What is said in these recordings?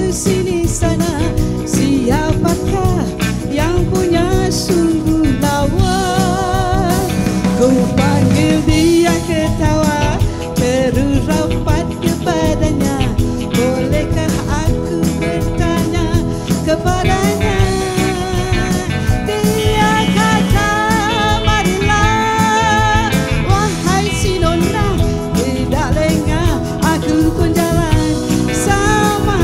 sini sana. Siapakah yang punya sungguh lawa? Ku panggil dia ketawa, terus rapat kepadanya. Bolehkah aku bertanya kepadanya? Dia kata, marilah wahai si nona, tidak lengah aku pun jalan sama.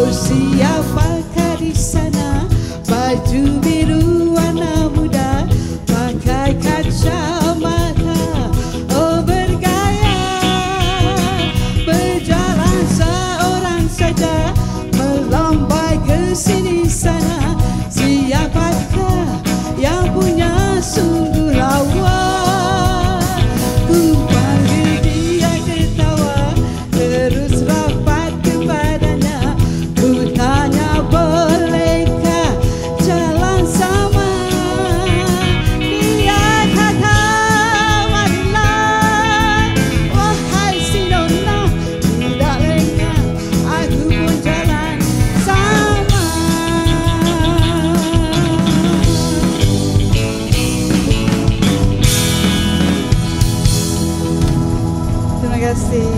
Siapakah di sana? Baju biru warna muda, pakai kacamata, oh bergaya, berjalan seorang saja, melambai ke sini sana. Siapakah yang punya sungguh lawa? Ku panggil dia ketawa, terus rapat kepadanya. Tanya bolehkah jalan sama? Dia kata, marilah wahai si nona, tidak lengah aku pun jalan sama. Terima kasih.